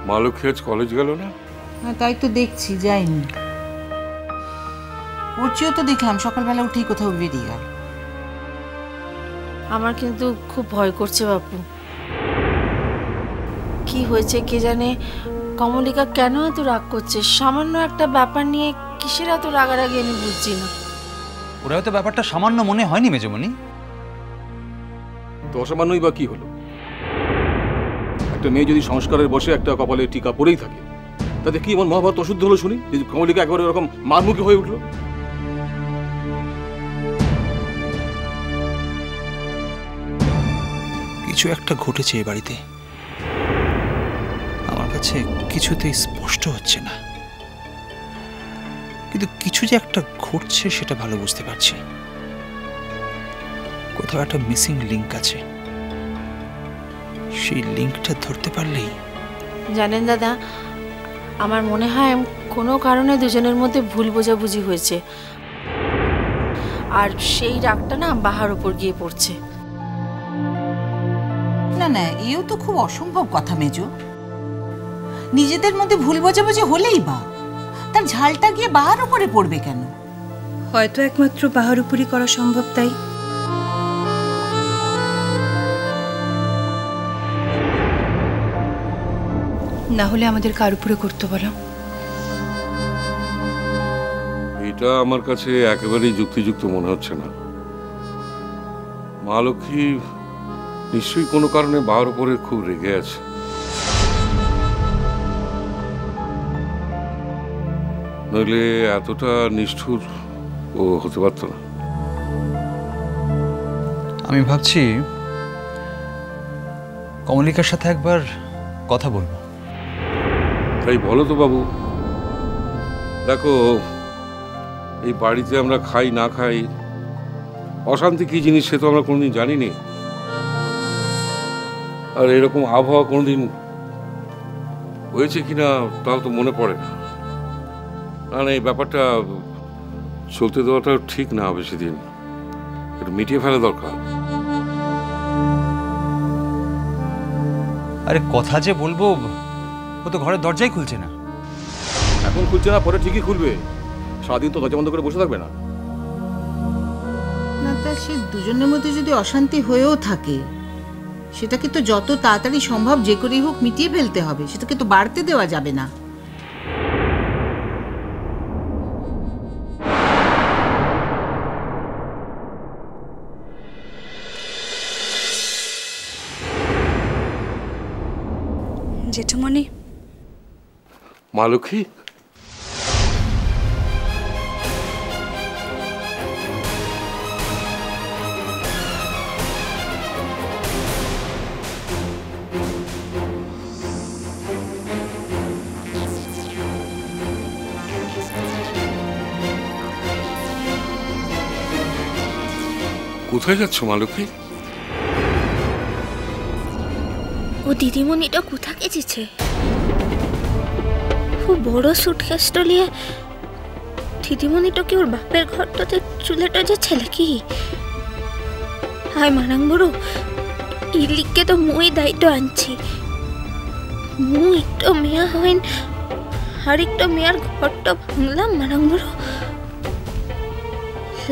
মালক্ষী আজ কলেজ গেল না? হ্যাঁ তাই তো দেখছি, যাইনি। ওরচিও তো দেখলাম সকালবেলা উঠেই কোথাও বেরিয়ে গেল। আমার কিন্তু খুব ভয় করছে বাপু। কি হয়েছে কে জানে, কমলিকা কেন এত রাগ করছে? সামান্য একটা ব্যাপার নিয়ে কিসের এত রাগারাগি আমি বুঝছি না। ওরা হয়তো ব্যাপারটা সামান্য মনে হয়নি মেজমণি। তো অসামান্যই বা কি হলো? একটা মেয়ে যদি সংস্কারের বসে একটা কপালে টিকা পরেই থাকে, তাতে কি এমন মহাভারত অশুদ্ধ হলো শুনি যে কমলিকা একবারে এরকম মারমুখী হয়ে উঠলো? কিছু একটা ঘটেছে এ বাড়িতে, আমার কাছে কিছুতেই স্পষ্ট হচ্ছে না, কিন্তু কিছু যে একটা ঘটছে সেটা ভালো বুঝতে পারছি। কোথাও একটা মিসিং লিংক আছে, সেই লিংকটা ধরতে পারলেই। জানেন দাদা, আমার মনে হয় কোনো কারণে দুজনের মধ্যে ভুল বোঝাবুঝি হয়েছে, আর সেই রাগটা না বাহার উপর গিয়ে পড়ছে। না না, এও তো খুব অসম্ভব কথা মেজো। নিজেদের মধ্যে ভুল বোঝাবুঝি হলেই বা তার ঝালটা গিয়ে বাহার উপরে পড়বে কেন? হয়তো একমাত্র বাহার উপরই করা সম্ভব, তাই। না হলে আমাদের কার উপরে করতে বলো? এটা আমার কাছে একেবারেই যুক্তিযুক্ত মনে হচ্ছে না। মালক্ষী নিশ্চয়ই কোনো কারণে বাবার উপরে খুব রেগে আছে। নইলে এতটা নিষ্ঠুর ও হতে পারত না। আমি ভাবছি কমলিকার সাথে একবার কথা বলবো। তাই বলো তো বাবু। দেখো, এই বাড়িতে আমরা খাই না খাই, অশান্তি কি জিনিস সে তো আমরা কোনোদিন জানিনি। আর এরকম আবহাওয়া কোনোদিন হয়েছে কিনা তাও তো মনে পড়ে না। না, এই ব্যাপারটা চলতে দেওয়াটা ঠিক না, বেশি দিন একটু মিটিয়ে ফেলা দরকার। আরে কথা যে বলবো, ও তো ঘরের দরজাই খুলছে না। এখন খুলছে না, পরে ঠিকই খুলবে। সারাদিন তো দরজা বন্ধ করে বসে থাকবে না। না, তা সে দুজনের মধ্যে যদি অশান্তি হয়েও থাকে, সেটাকে তো যত তাড়াতাড়ি সম্ভব যে করেই হোক মিটিয়ে ফেলতে হবে, সেটাকে তো বাড়তে দেওয়া যাবে না। জেঠুমণি, মালক্ষী, কোথায় যাচ্ছ মালক্ষী? ও দিদিমণিটা কোথা গেছে? খুব বড় সুটকেসটা নিয়ে দিদিমণিটা কি ওর বাপের ঘরটাতে চুলেটা যাচ্ছে নাকি? হায় মানাং বড়, ইলিককে তো মুই দায়িত্ব আনছি। মুই একটু মেয়া হইন আর একটু মেয়ার ঘরটা ভাঙলাম মানাং বড়।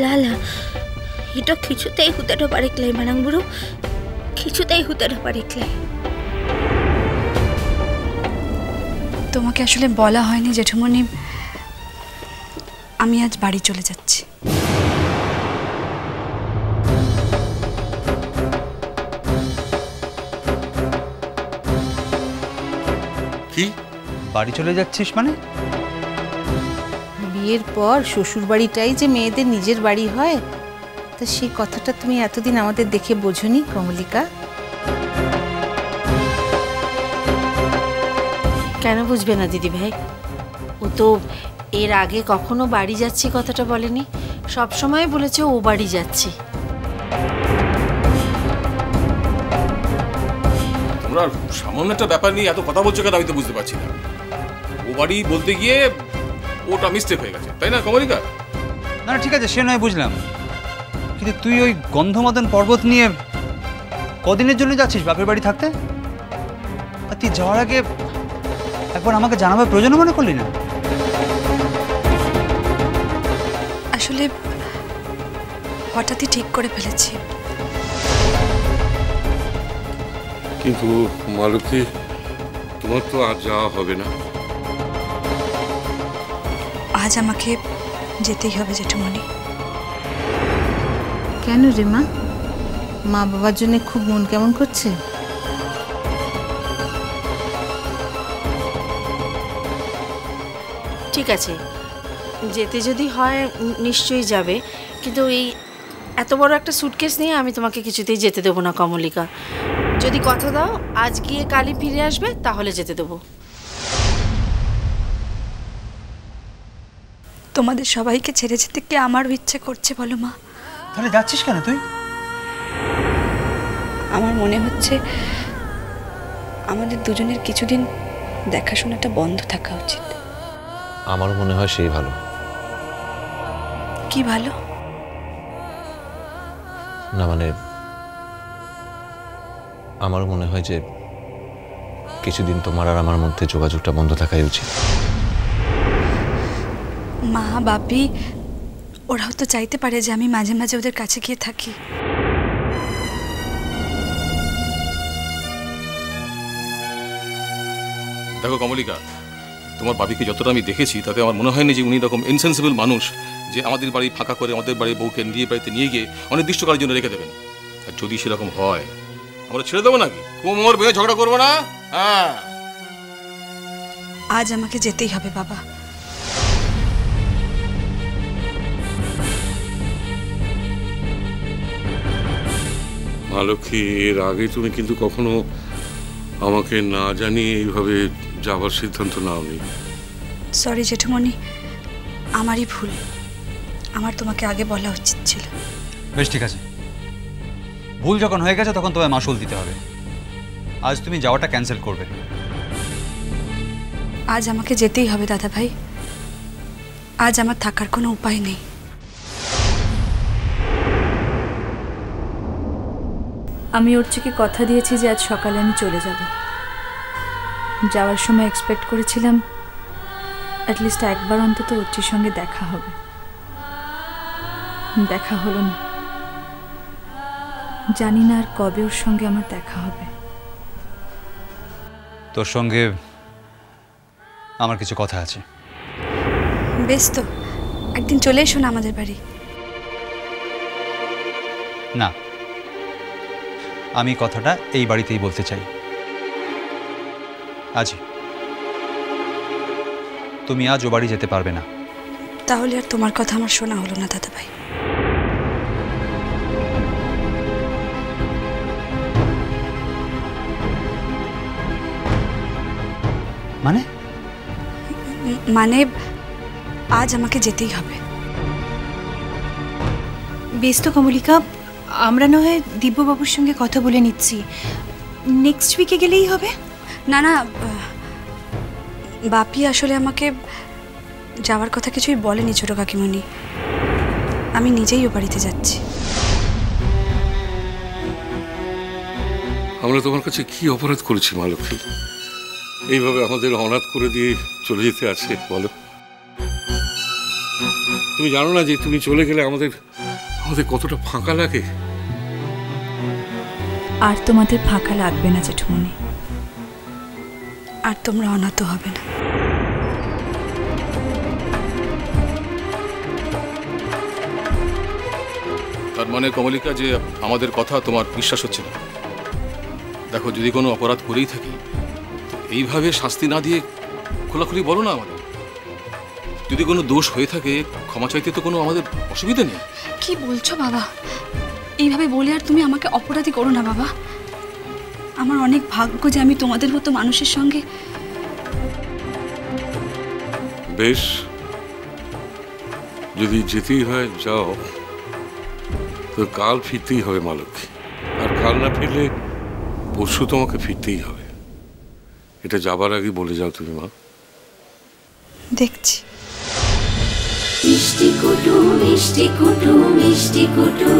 লালা, এটা কিছুতেই হুতেটা পারিকলাই মানাং বড়, কিছুতেই হুতেটা পারিকলাই। তোমাকে আসলে বলা হয়নি জেঠুমণি, আমি আজ বাড়ি চলে যাচ্ছি। কি বাড়ি চলে যাচ্ছিস মানে? বিয়ের পর শ্বশুর বাড়িটাই যে মেয়েদের নিজের বাড়ি হয়, তা সেই কথাটা তুমি এতদিন আমাদের দেখে বোঝোনি কমলিকা? কেন বুঝবে না দিদি ভাই? ও তো এর আগে কখনো বাড়ি যাচ্ছি কথাটা বলেনি, সব সময় বলেছে ও বাড়ি যাচ্ছি। তোমরা সামান্য একটা ব্যাপার নিয়ে এত কথা বলছো কেন আমি তো বুঝতে পারছি না। ও বাড়ি বলতে গিয়ে ওটা মিস্টেক হয়ে গেছে, তাই না কমলিকা? না ঠিক আছে, সে নয় বুঝলাম, কিন্তু তুই ওই গন্ধমাদন পর্বত নিয়ে কদিনের জন্য যাচ্ছিস বাপের বাড়ি থাকতে? আর তুই যাওয়ার আগে একবার আমাকে জানাবার প্রয়োজন মনে করলি না? আসলে হঠাৎই ঠিক করে ফেলেছি। কিন্তু মালতী, তোমার তো আর যাওয়া হবে না। আজ আমাকে যেতেই হবে জেঠুমণি। কেন রে মা? মা বাবার জন্য খুব মন কেমন করছে? ঠিক আছে, যেতে যদি হয় নিশ্চয়ই যাবে, কিন্তু এই এত বড় একটা সুটকেস নিয়ে আমি তোমাকে কিছুতেই যেতে দেবো না কমলিকা। যদি কথা দাও আজ গিয়ে কালই ফিরে আসবে, তাহলে যেতে দেবো। তোমাদের সবাইকে ছেড়ে যেতে কি আমারও ইচ্ছে করছে বলো মা? তাহলে যাচ্ছিস কেন তুই? আমার মনে হচ্ছে আমাদের দুজনের কিছুদিন দেখাশোনাটা বন্ধ থাকা উচিত। আমারও মনে হয় সেই ভালো। কি ভালো? না মানে আমারও মনে হয় যে কিছুদিন তোমার আর আমার মধ্যে যোগাযোগটা বন্ধ থাকাই উচিত। মা বাপি ওরাও তো চাইতে পারে যে আমি মাঝে মাঝে ওদের কাছে গিয়ে থাকি। দেখো কমলিকা, তোমার বাবিকে যতটা আমি দেখেছি তাতে আমার মনে হয়নি যে উনি এরকম ইনসেন্সিবল মানুষ যে আমাদের বাড়ি ফাঁকা করে আমাদের বাড়ি বউকে নিয়ে বাড়িতে নিয়ে গিয়ে অনির্দিষ্টকালের জন্য রেখে দেবেন। আর যদি সেরকম হয় আমরা ছেড়ে দেবো নাকি? কোমর বেয়ে ঝগড়া করবো না। হ্যাঁ, আজ আমাকে যেতেই হবে বাবা। মালতী, এর আগে তুমি কিন্তু কখনো আমাকে না জানিয়ে এইভাবে যাবার সিদ্ধান্ত নাওনি। সরি জেঠুমণি, আমারই ভুল। আমার তোমাকে আগে বলা উচিত ছিল। বেশ ঠিক আছে, ভুল যখন হয়ে গেছে তখন তোমায় মাসুল দিতে হবে। আজ তুমি যাওয়াটা ক্যান্সেল করবে। আজ আমাকে যেতেই হবে দাদা ভাই। আজ আমার থাকার কোনো উপায় নেই। আমি অর্চিকে কথা দিয়েছি যে আজ সকালে আমি চলে যাব। যাওয়ার সময় এক্সপেক্ট করেছিলাম অ্যাটলিস্ট একবার অন্তত অর্চির সঙ্গে দেখা হবে। দেখা হলো না। জানি না আর কবে ওর সঙ্গে আমার দেখা হবে। তোর সঙ্গে আমার কিছু কথা আছে। বেশ তো, একদিন চলে এসো না আমাদের বাড়ি। না, আমি কথাটা এই বাড়িতেই বলতে চাই। আজই তুমি আজ ও বাড়ি যেতে পারবে না। তাহলে আর তোমার কথা আমার শোনা হলো না দাদা ভাই। মানে? মানে আজ আমাকে যেতেই হবে। বেশ তো কমলিকা, আমরা না হয় দিব্যবাবুর সঙ্গে কথা বলে নিচ্ছি। নেক্সট উইকে গেলেই হবে। না না, বাপি আসলে আমাকে যাওয়ার কথা কিছুই বলেনি ছোট কাকিমণি। আমি নিজেই ও বাড়িতে যাচ্ছি। আমরা তোমার কাছে কি অপরাধ করেছি মালতী? এইভাবে আমাদের অনাথ করে দিয়ে চলে যেতে আছে বলো? তুমি জানো না যে তুমি চলে গেলে আমাদের কতটা ফাঁকা লাগে? আর তোমাদের ফাঁকা লাগবে না জেঠুমণি। আর তোমরা অনাথ হবে না। তার মানে কমলিকা যে আমাদের কথা তোমার বিশ্বাস হচ্ছে না? দেখো, যদি কোনো অপরাধ করেই থাকি এইভাবে শাস্তি না দিয়ে খোলাখুলি বলো না আমাদের। যদি কোনো দোষ হয়ে থাকে ক্ষমা চাইতে তো কোনো আমাদের অসুবিধা নেই। কি বলছো বাবা? এইভাবে বলে আর তুমি আমাকে অপরাধী করো না বাবা। আমার অনেক ভাগ্য যে আমি তোমাদের মতো মানুষের সঙ্গে। বেশ, যদি যেতেই হয় যাও। তো কাল ফিরতেই হবে মালতী, আর কাল না ফিরলে পরশু তোমাকে ফিরতেই হবে। এটা যাবার আগে বলে যাও তুমি মা। দেখছি। মিষ্টি কুটু মিষ্টি কুটু মিষ্টি কুটু।